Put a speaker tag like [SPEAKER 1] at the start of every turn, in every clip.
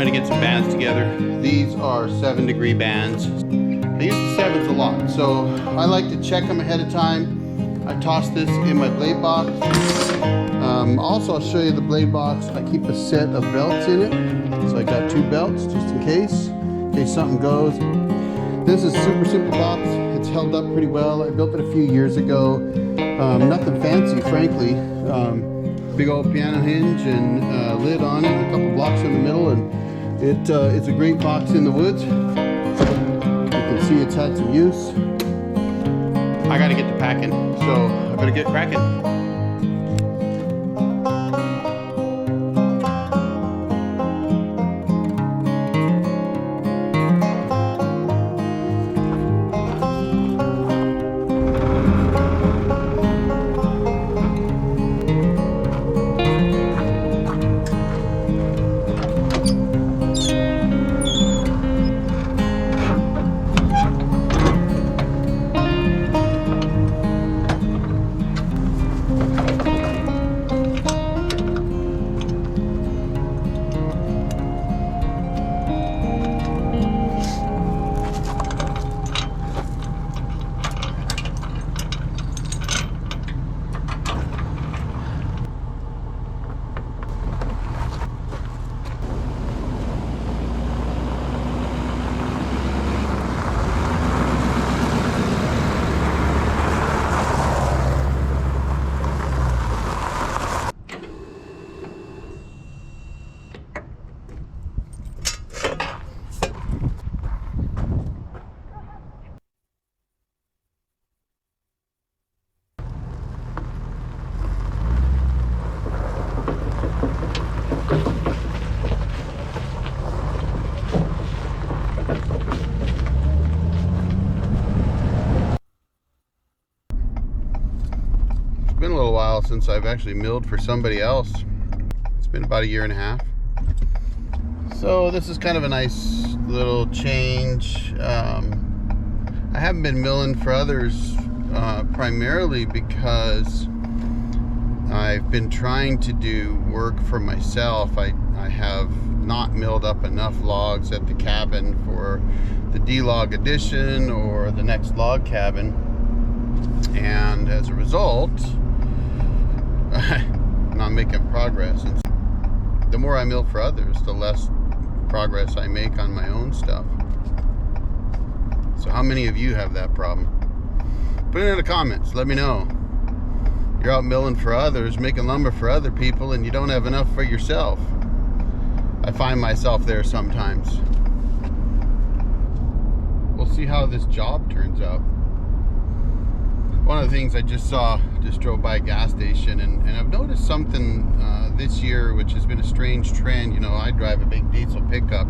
[SPEAKER 1] trying to get some bands together. These are 7-degree bands. I use the 7s a lot, so I like to check them ahead of time. I toss this in my blade box. Also, I'll show you the blade box. I keep a set of belts in it. So I got 2 belts just in case something goes. This is super simple box. It's held up pretty well. I built it a few years ago. Nothing fancy, frankly. Big old piano hinge and lid on it, a couple blocks in the middle, and it's a great box in the woods. You can see it's had some use. I gotta get to packing, so I better get cracking. Been a little while since I've actually milled for somebody else. It's been about 1.5 years. So this is kind of a nice little change. I haven't been milling for others primarily because I've been trying to do work for myself. I have not milled up enough logs at the cabin for the D-log edition or the next log cabin, and as a result I'm not making progress. And the more I mill for others, the less progress I make on my own stuff. So how many of you have that problem? Put it in the comments, let me know. You're out milling for others, making lumber for other people, and you don't have enough for yourself. I find myself there sometimes. We'll see how this job turns out. One of the things I just drove by a gas station, and I've noticed something this year, which has been a strange trend. You know, I drive a big diesel pickup,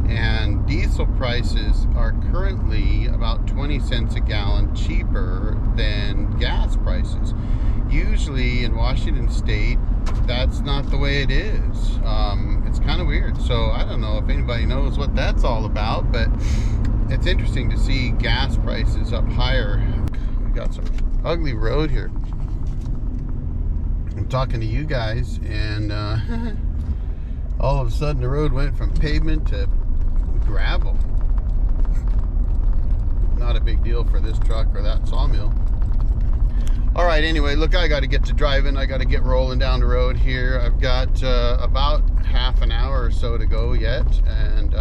[SPEAKER 1] and diesel prices are currently about 20 cents a gallon cheaper than gas prices. Usually in Washington State, that's not the way it is. It's kind of weird. So I don't know if anybody knows what that's all about, but it's interesting to see gas prices up higher. Got some ugly road here. I'm talking to you guys, and all of a sudden the road went from pavement to gravel. Not a big deal for this truck or that sawmill. All right, anyway, look, I got to get to driving. I got to get rolling down the road here. I've got about half an hour or so to go yet, and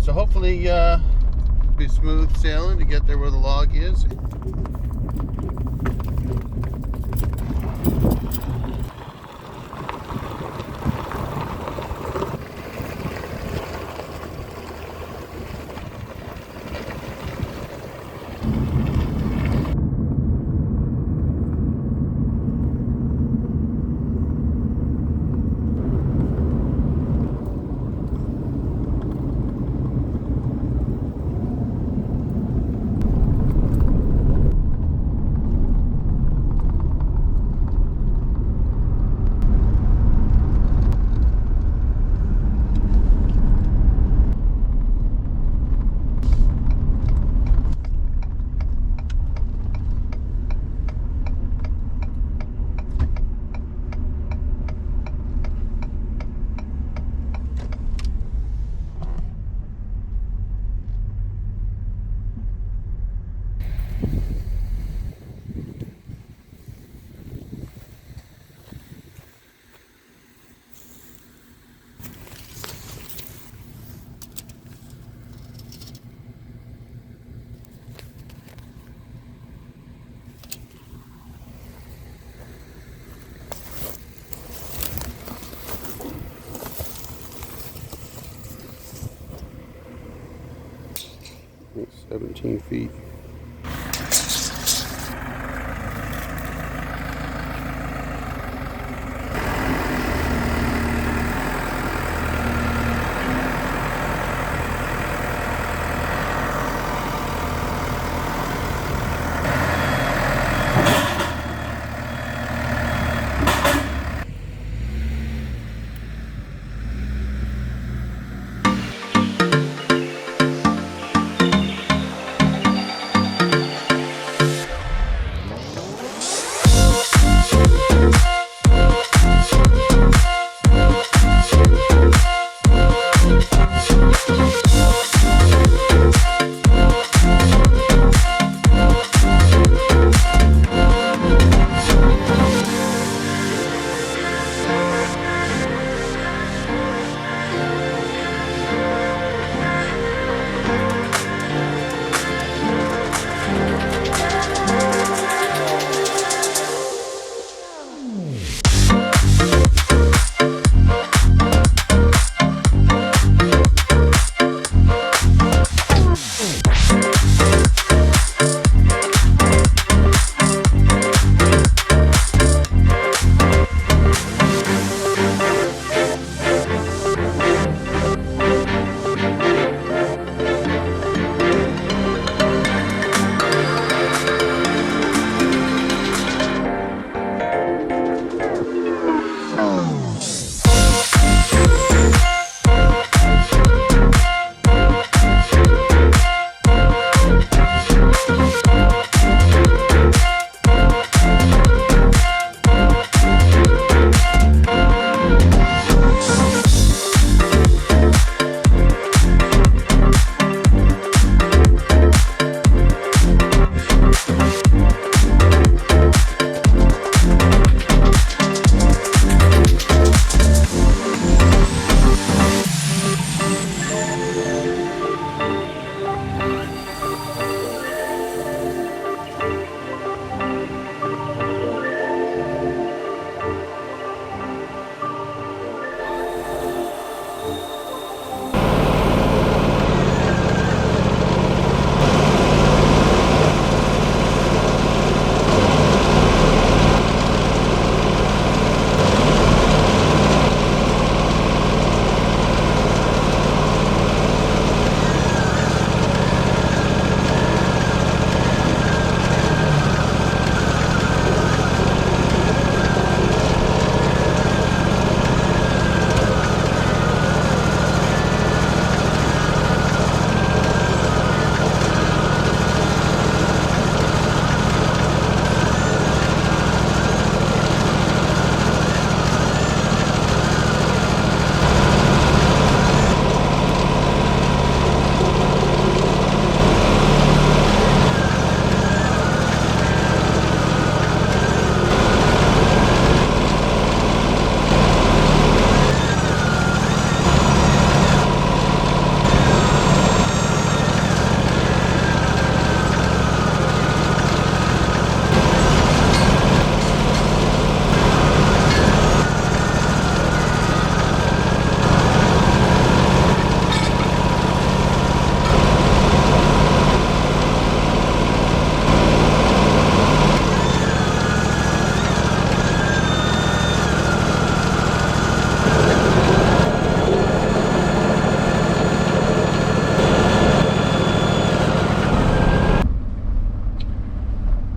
[SPEAKER 1] so hopefully be smooth sailing to get there where the log is. 17 feet.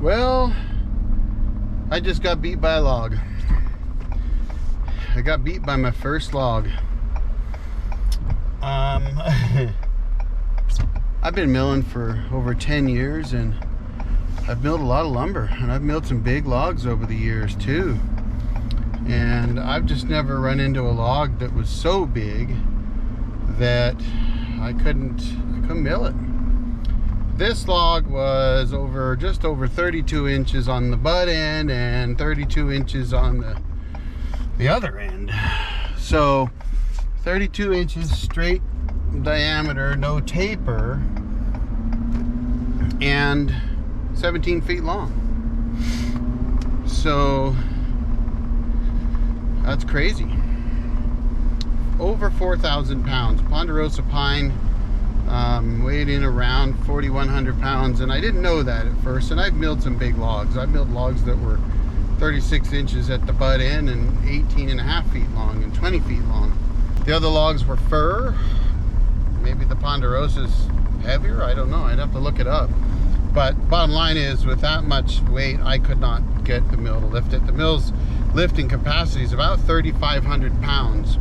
[SPEAKER 1] Well, I just got beat by a log. I got beat by my first log. I've been milling for over 10 years and I've milled a lot of lumber, and I've milled some big logs over the years too. And I've just never run into a log that was so big that I couldn't mill it. This log was just over 32 inches on the butt end and 32 inches on the other end. So 32 inches straight diameter, no taper, and 17 feet long. So that's crazy. Over 4,000 pounds. Ponderosa pine. weighed in around 4,100 pounds, and I didn't know that at first. And I've milled some big logs. I've milled logs that were 36 inches at the butt end and 18.5 feet long and 20 feet long. The other logs were fir. Maybe the Ponderosa's heavier, I don't know, I'd have to look it up. But bottom line is, with that much weight, I could not get the mill to lift it. The mill's lifting capacity is about 3,500 pounds.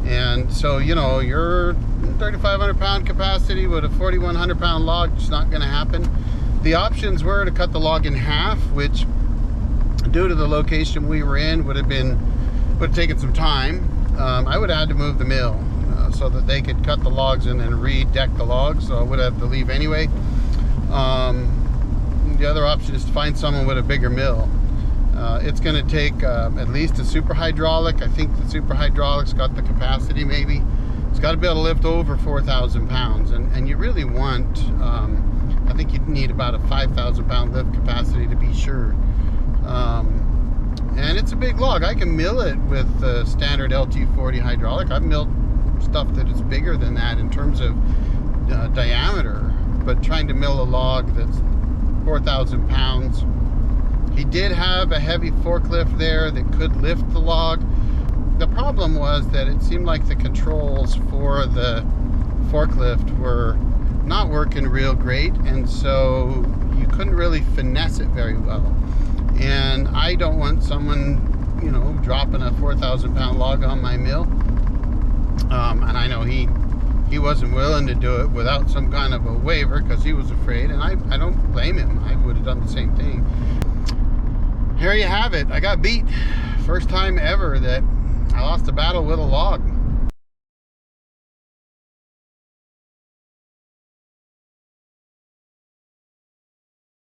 [SPEAKER 1] And so, you know, your 3,500 pound capacity with a 4,100 pound log, it's not gonna happen. The options were to cut the log in half, which due to the location we were in would have taken some time. I would have had to move the mill so that they could cut the logs and then re-deck the logs, so I would have to leave anyway. The other option is to find someone with a bigger mill. It's going to take at least a super hydraulic. I think the super hydraulic's got the capacity, maybe. It's got to be able to lift over 4,000 pounds, and you really want, I think you need about a 5,000 pound lift capacity to be sure. And it's a big log. I can mill it with the standard LT40 hydraulic. I've milled stuff that is bigger than that in terms of diameter, but trying to mill a log that's 4,000 pounds. He did have a heavy forklift there that could lift the log. The problem was that it seemed like the controls for the forklift were not working real great, and so you couldn't really finesse it very well. And I don't want someone, you know, dropping a 4,000 pound log on my mill. And I know he wasn't willing to do it without some kind of a waiver because he was afraid, and I don't blame him. I would have done the same thing. Here you have it. I got beat. First time ever that I lost a battle with a log.